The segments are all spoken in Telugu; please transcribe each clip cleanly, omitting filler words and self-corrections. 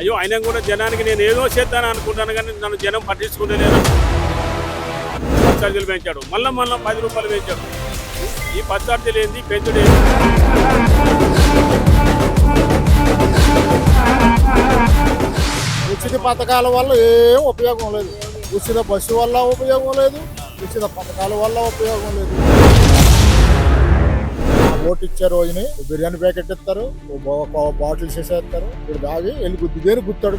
అయ్యో ఆయన కూడా జనానికి నేను ఏదో చేద్దాను అనుకుంటాను కానీ నన్ను జనం పట్టించుకుంటలేరు. ఛార్జీలు పెంచాడు, మళ్ళా 10 రూపాయలు పెంచాడు. ఈ పచ్చార్జీలు ఏంది, పెంచుడు ఏంది? ఉచిత పథకాల వల్ల ఏం ఉపయోగం లేదు. ఉచిత బస్సు వల్ల ఉపయోగం లేదు, ఉచిత పథకాల వల్ల ఉపయోగం లేదు. ఓటు ఇచ్చే రోజుని బిర్యానీ ప్యాకెట్ ఇస్తారు, బాటిల్ చేసేస్తారు, ఇప్పుడు దాగి వెళ్ళి గుద్దుదేని గుర్తాడు.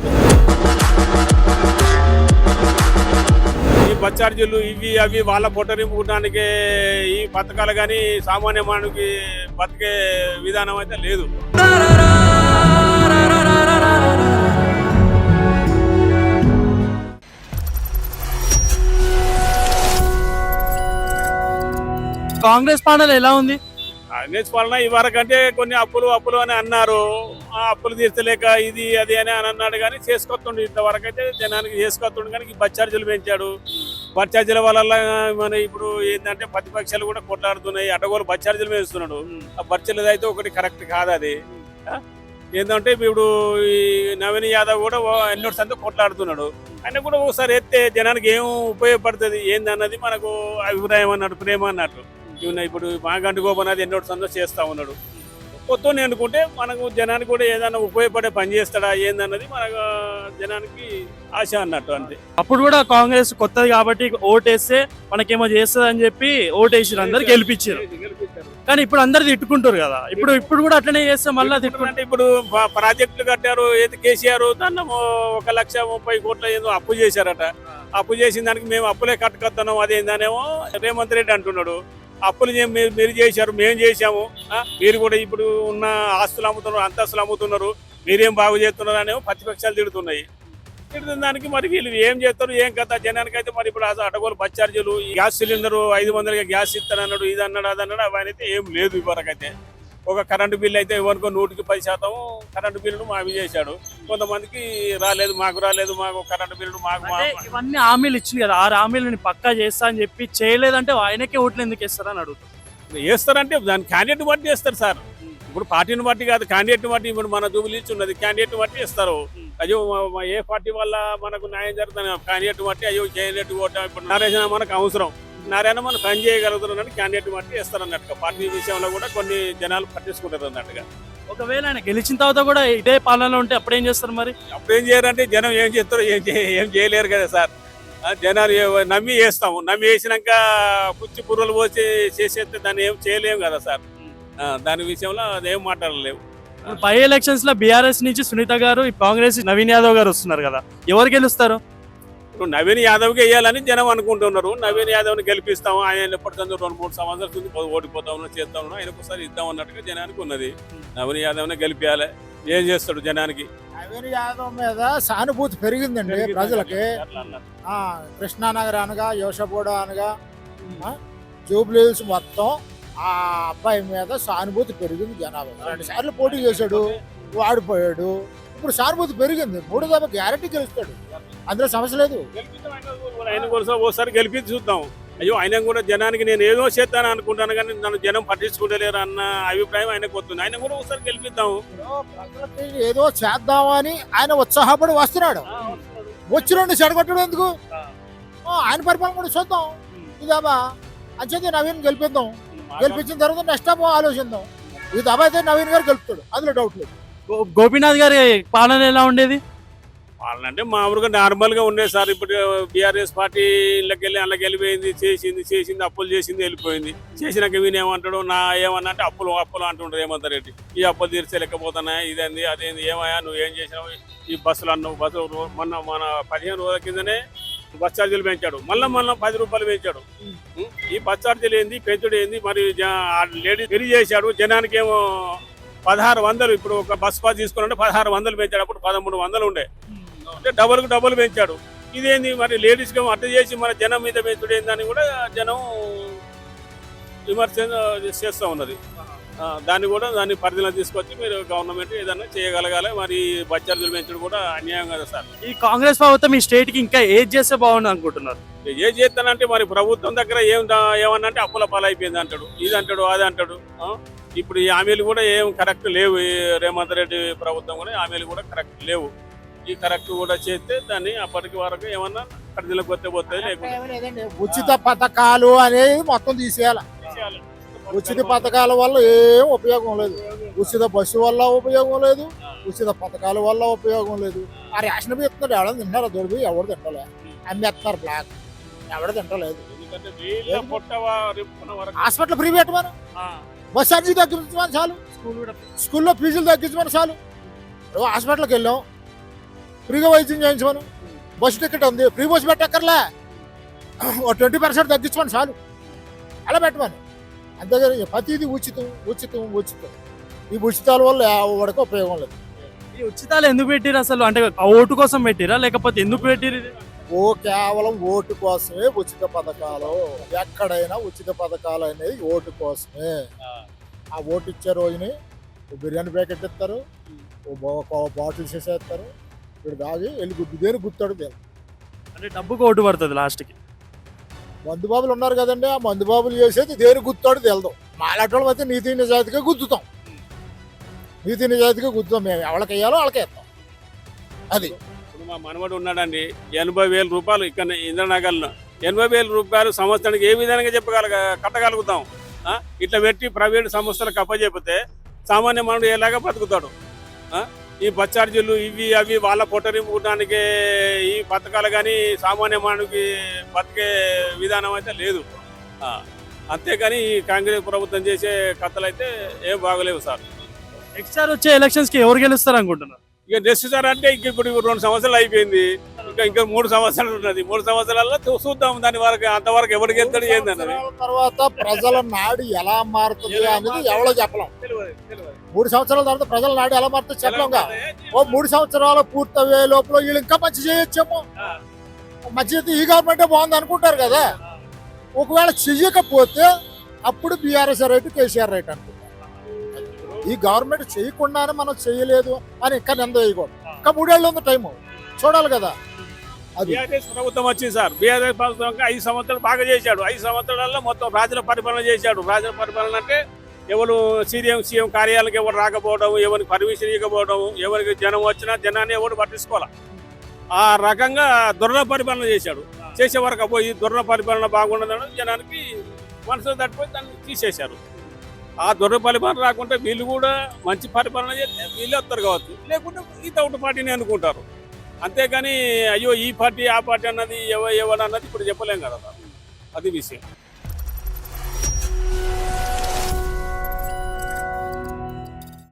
ఈ బచ్చార్జీలు ఇవి అవి వాళ్ళ పొట్టరింపుకోవడానికి ఈ పథకాలు కానీ సామాన్య మానవునికి బతికే విధానం అయితే లేదు. కాంగ్రెస్ పాలన ఎలా ఉంది? కాంగ్రెస్ పాలన ఈ వరకంటే కొన్ని అప్పులు అని అన్నారు. ఆ అప్పులు తీర్చలేక ఇది అది అని అన్నాడు కానీ చేసుకొస్తుండు. ఇంతవరకు అయితే జనానికి చేసుకొస్తుండు. కానీ ఈ బచ్చార్జీలు పెంచాడు. బచ్చార్జీల వల్ల మన ఇప్పుడు ఏంటంటే ప్రతిపక్షాలు కూడా కొట్లాడుతున్నాయి. అటగోలు బచ్చార్జీలు పెంచుతున్నాడు. ఆ బచ్చార్జీలు అయితే ఒకటి కరెక్ట్ కాదు. అది ఏంటంటే ఇప్పుడు ఈ నవీన్ యాదవ్ కూడా ఎన్నో సంతో కొట్లాడుతున్నాడు. ఆయన కూడా ఒకసారి ఎత్తే జనానికి ఏం ఉపయోగపడుతుంది ఏందన్నది మనకు అభిప్రాయం అన్నట్టు, ప్రేమ అన్నట్టు. ఇప్పుడు మాగంటి గోపనాథ్ ఎన్నో సందో చేస్తా ఉన్నాడు. కొత్తని అనుకుంటే మనకు జనానికి కూడా ఏదైనా ఉపయోగపడే పని చేస్తాడా ఏందన్నది మనకు జనానికి ఆశ అన్నట్టు. అంతే. అప్పుడు కూడా కాంగ్రెస్ కొత్తది కాబట్టి ఓటేస్తే మనకేమో చేస్తుంది అని చెప్పి ఓటేసారు, అందరు గెలిపించారు. కానీ ఇప్పుడు అందరు తిట్టుకుంటారు కదా. ఇప్పుడు కూడా అట్లనే చేస్తే మళ్ళీ తిట్టుకుంటే ఇప్పుడు ప్రాజెక్టులు కట్టారు. ఏది కేసీఆర్ దాన్ని 1,30,30 కోట్ల ఏదో అప్పు చేశారట. అప్పు చేసిన దానికి మేము అప్పులే కట్టుకొస్తున్నాం అదేందనేమో రేవంత్ రెడ్డి అంటున్నాడు. అప్పులు మీరు చేశారు, మేము చేశాము, మీరు కూడా ఇప్పుడు ఉన్న ఆస్తులు అమ్ముతున్నారు, అంతస్తులు అమ్ముతున్నారు, మీరేం బాగు చేస్తున్నారు అనేమో ప్రతిపక్షాలు తిడుతున్నాయి. తిడుతున్న దానికి మరి వీళ్ళు ఏం చేస్తారు ఏం కథ జనానికి అయితే మరి ఇప్పుడు అటగోలు బచ్చార్జీలు, గ్యాస్ సిలిండర్ 500గా గ్యాస్ ఇస్తానన్నాడు, ఇది అన్నాడు అది అన్నాడు, అవన్నీ అయితే ఏం లేదు. ఇవరకైతే ఒక కరెంటు బిల్లు అయితే ఎవరికో 100% కరెంటు బిల్లును మావి చేశాడు. కొంతమందికి రాలేదు, మాకు కరెంటు బిల్లు మాకు. ఇవన్నీ హామీలు ఇచ్చింది కదా, 6 హామీలు పక్కా చేస్తా అని చెప్పి చేయలేదంటే ఆయనకే ఓట్లు ఎందుకు ఇస్తారని అడుగుతారు. వేస్తారంటే దాని క్యాండిడేట్ బట్టి వేస్తారు సార్. ఇప్పుడు పార్టీని బట్టి కాదు, క్యాండిడేట్ బట్టి. ఇప్పుడు మన జూబిలీస్ ఉన్నది, క్యాండిడేట్ బట్టి ఇస్తారు. అయ్యో ఏ పార్టీ వల్ల మనకు న్యాయం జరుగుతుంది క్యాండిడేట్ బట్టి. అయ్యో క్యాండిడేట్ ఓటా ఇప్పుడు నారాయణ మనకు అవసరం, నారాయణ మనం పని చేయగలుగుతున్నట్టు క్యాండిడేట్ బట్టి ఇస్తారు అన్నట్టుగా. పార్టీ విషయంలో కూడా కొన్ని జనాలు పట్టించుకుంటారు అన్నట్టుగా. ఒకవేళ ఆయన గెలిచిన తర్వాత కూడా ఇదే పాలనలో ఉంటే అప్పుడేం చేస్తారు? మరి అప్పుడేం చేయరంటే జనం ఏం చేస్తారో ఏం చేయలేరు కదా సార్. జనాలు నమ్మి వేస్తాము, నమ్మి వేసినాక పుచ్చి పుర్రలు పోసి చేసేస్తే దాన్ని ఏం చేయలేము కదా సార్. దాని విషయంలో అదేం మాట్లాడలేవు. బై ఎలక్షన్స్ లో బీఆర్ఎస్ నుంచి సునీత గారు, కాంగ్రెస్ నవీన్ యాదవ్ గారు వస్తున్నారు కదా, ఎవరు గెలుస్తారు? ఇప్పుడు నవీన్ యాదవ్కి వేయాలని జనం అనుకుంటున్నారు. నవీన్ యాదవ్ని గెలిపిస్తాము, ఆయన ఎప్పటికంటే 2-3 సంవత్సరాల నుంచి ఓడిపోతా ఉన్నాం, చేస్తా ఉన్నాం, ఆయనకు ఒకసారి ఇద్దాం అన్నట్టుగా జనానికి ఉన్నది. నవీన్ యాదవ్ని గెలిపించాలి. ఏం చేస్తాడు జనానికి? నవీన్ యాదవ్ మీద సానుభూతి పెరిగిందండి ప్రజలకి. కృష్ణానగర్ అనగా, యోషపూడ అనగా, జూబ్లీహిల్స్ మొత్తం ఆ అబ్బాయి మీద సానుభూతి పెరిగింది జనాభా. 2 సార్లు పోటీ చేశాడు, వాడిపోయాడు. ఇప్పుడు సానుభూతి పెరిగింది. 3 దఫా గ్యారెంటీ గెలుస్తాడు, అందులో సమస్య లేదు. ఆయన కూడా ఓసారి గెలిపించి చూద్దాం. అయ్యో ఆయన కూడా జనానికి నేను ఏదో చేద్దాను అనుకుంటాను కానీ నన్ను జనం పట్టించుకుంటలేరు అన్న అభిప్రాయం ఆయనకు వస్తుంది. ఆయన కూడా ఒకసారి గెలిపిద్దాం. ప్రజలకి ఏదో చేద్దామని ఆయన ఉత్సాహపడి వస్తున్నాడు. వచ్చినండి చెడగొట్టడం ఎందుకు? ఆయన పరిపాలన కూడా చూద్దాం. ఇదాబా అంచేది నవీన్ గెలిపిద్దాం. గెలిపించిన తర్వాత నెక్స్ట్ టైం ఆలోచిద్దాం. ఈ దబా అయితే నవీన్ గారు గెలుపుతాడు, అందులో డౌట్ లేదు. గోపీనాథ్ గారి పాలన ఎలా ఉండేది? వాళ్ళంటే మామూలుగా నార్మల్ గా ఉండేది సార్. ఇప్పుడు బీఆర్ఎస్ పార్టీ ఇళ్ళకి వెళ్ళి అందులోకి వెళ్ళిపోయింది, చేసింది అప్పులు చేసింది, వెళ్ళిపోయింది. చేసినాక వీని ఏమంటాడు, నా ఏమన్నా అంటే అప్పులు అంటుంటారు. ఏమంటారు ఏంటి, ఈ అప్పులు తీర్చలేకపోతున్నాయి, ఇదేంది అదేంది, ఏమయ్యా నువ్వు ఏం చేసినావు, ఈ బస్సులు అన్నావు, మన 15 రోజుల కిందనే బస్ ఛార్జీలు పెంచాడు, మళ్ళా 10 రూపాయలు పెంచాడు. ఈ బస్ ఛార్జీలు ఏంది, పెంచుడు ఏంది? మరి లేడీస్ పెళ్లి చేశాడు, జనానికి ఏమో 1600. ఇప్పుడు ఒక బస్ పాస్ తీసుకున్నాడు 1600 పెంచాడు. అప్పుడు 1300 ఉండే, అంటే డబుల్ పెంచాడు. ఇదేంది మరి లేడీస్ కి అర్థం చేసి మన జనం మీద పెంచుడు ఏందని కూడా జనం విమర్శ చేస్తూ ఉన్నది. దాన్ని పరిధిలో తీసుకొచ్చి మీరు గవర్నమెంట్ ఏదన్నా చేయగలగాలి. మరి బచ్చార్జీలు పెంచడం కూడా అన్యాయం కదా సార్. ఈ కాంగ్రెస్ ప్రభుత్వం ఈ స్టేట్ కి ఇంకా ఏది చేస్తే బాగుంది అనుకుంటున్నారు? ఏం చేస్తానంటే మరి ప్రభుత్వం దగ్గర ఏమన్నంటే అప్పుల పాలైపోయింది అంటాడు, ఇది అంటాడు, అది అంటాడు. ఇప్పుడు ఈ హామీలు కూడా ఏం కరెక్ట్ లేవు. రేవంత్ రెడ్డి ప్రభుత్వం కూడా హామీలు కూడా కరెక్ట్ లేవు. ఈ కరెక్ట్ కూడా చేస్తే దాన్ని అప్పటికి వరకు ఏమన్నా పరిధిలోకి వస్తే పోతే లేకుండా ఏమీ లేదండి. ఉచిత పథకాలు అనేది మొత్తం తీసేయాలి. ఉచిత పథకాల వల్ల ఏం ఉపయోగం లేదు. ఉచిత బస్సు వల్ల ఉపయోగం లేదు, ఉచిత పథకాల వల్ల ఉపయోగం లేదు. ఆ రేషన్ బియ్యం ఇస్తున్నారు, ఎవరైనా తింటారా? దొరికి ఎవరు తింటలే, అమ్మేస్తున్నారు బ్లాక్, ఎవరు తింటలేదు. ఎందుకంటే వీళ్ళ పొట్ట రిప్పుకున్న వరకు హాస్పిటల్ ఫ్రీ పెట్టమని, బస్ ఛార్జీ తగ్గించమని చాలు, స్కూల్లో ఫీజులు తగ్గించమని చాలు. ఇప్పుడు హాస్పిటల్కి వెళ్ళాం, ఫ్రీగా వైద్యం చేయించమని, బస్సు టికెట్ ఉంది, ఫ్రీ బస్సు పెట్టక్కర్లే, ఓ 20% తగ్గించమని చాలు, అలా పెట్టమని. అంతేగాని ప్రతిదీ ఉచితం ఉచితం ఉచితం. ఈ ఉచితాల వల్ల ఎవరికి ఉపయోగం లేదు. ఈ ఉచితాలు ఎందుకు పెట్టిరు అసలు? అంటే ఆ ఓటు కోసం పెట్టిరా లేకపోతే ఎందుకు పెట్టిరు ఇది? కేవలం ఓటు కోసమే ఉచిత పథకాలు. ఎక్కడైనా ఉచిత పథకాలు అనేది ఓటు కోసమే. ఆ ఓటు ఇచ్చే రోజుని ఓ బిర్యానీ ప్యాకెట్ ఇస్తారు, ఓ బాటిల్ చేసేస్తారు, ఇప్పుడు దాగి వెళ్ళి దేని గుర్తాడు దేని. అంటే డబ్బుకు ఓటు పడుతుంది లాస్ట్కి. మందుబాబులు ఉన్నారు కదండి, ఆ మందుబాబులు చేసేది దేని గుర్తాడు తెలదు. మాలాటోళ్ళం అయితే నీతి నిజాయితీగా గుద్దుతాం, నీతి నిజాయితీగా గుద్దుతాం. మేము ఎవరికి వేయాలో వాళ్ళకే ఇస్తాం. అది ఇప్పుడు మా మనవడు ఉన్నాడండి, 80,000 రూపాయలు ఇక్కడ ఇంద్రనగర్లో 80,000 రూపాయలు సంవత్సరానికి ఏ విధంగా కట్టగలుగుతాం? ఇట్లా పెట్టి ప్రైవేట్ సంస్థలకు అప్పచెపితే సామాన్య మానవుడు ఎలాగా బతుకుతాడు? ఈ బస్ ఛార్జీలు ఇవి అవి వాళ్ళ పొట్టరింపుకోవడానికి ఈ పథకాలు కానీ సామాన్య మానవుడికి బతికే విధానం అయితే లేదు. అంతేకాని ఈ కాంగ్రెస్ ప్రభుత్వం చేసే కథలు అయితే ఏం బాగలేవు సార్. నెక్స్ట్ సార్ వచ్చే ఎలక్షన్స్ కి ఎవరు గెలుస్తారు అనుకుంటున్నారు? ఇక నెక్స్ట్ సార్ అంటే ఇంక ఇప్పుడు 2 సంవత్సరాలు అయిపోయింది, ఇంకా 3 సంవత్సరాలు ఉన్నది. 3 సంవత్సరాల్లో చూద్దాం దాని వరకు, అంతవరకు ఎవరికి వెళ్తాడు ఏందన్నది. తర్వాత ప్రజల నాడు ఎలా మారుతుంది అనేది ఎవరో చెప్పలేం. 3 సంవత్సరాల తర్వాత ప్రజల నాడు ఎలా మారుతుందో చెప్పలేంగా. ఓ 3 సంవత్సరాలు పూర్తయ్యే లోపల వీళ్ళు ఇంకా మంచి చేయొచ్చేమో, మంచి ఈ గవర్నమెంటే బాగుంది అనుకుంటారు కదా. ఒకవేళ చెయ్యకపోతే అప్పుడు బీఆర్ఎస్ రైట్, కేసీఆర్ రైట్ అనుకుంటారు. ఈ గవర్నమెంట్ చేయకుండానే మనం చేయలేదు అని ఇంకా నింద వేయకూడదు. ఇంకా 3 ఏళ్ళు ఉంది టైము, చూడాలి కదా. అది బీఆర్ఎస్ ప్రభుత్వం వచ్చింది సార్. బీఆర్ఎస్ ప్రభుత్వం 5 సంవత్సరాలు బాగా చేశాడు. 5 సంవత్సరాల్లో మొత్తం రాజుల పరిపాలన చేశాడు. రాజుల పరిపాలన అంటే ఎవరు సీఎం కార్యాలయాలకు ఎవరు రాకపోవడం, ఎవరికి పర్మిషన్ ఇవ్వకపోవడం, ఎవరికి జనం వచ్చినా జనాన్ని ఎవరు పట్టించుకోవాలి. ఆ రకంగా దొరల పరిపాలన చేశాడు. చేసే వరకు అబ్బో ఈ దొరల పరిపాలన బాగుండదని జనానికి మనసులో తట్టిపోయి దాన్ని తీసేశారు. ఆ దొర పరిపాలన రాకుంటే వీళ్ళు కూడా మంచి పరిపాలన చేస్తే వీళ్ళే వస్తారు కావచ్చు, లేకుంటే ఈ తౌట పార్టీని అనుకుంటారు. అంతేగాని అయ్యో ఈ పార్టీ ఆ పార్టీ అన్నది ఎవరు అన్నది ఇప్పుడు చెప్పలేం కదా. అది విషయం.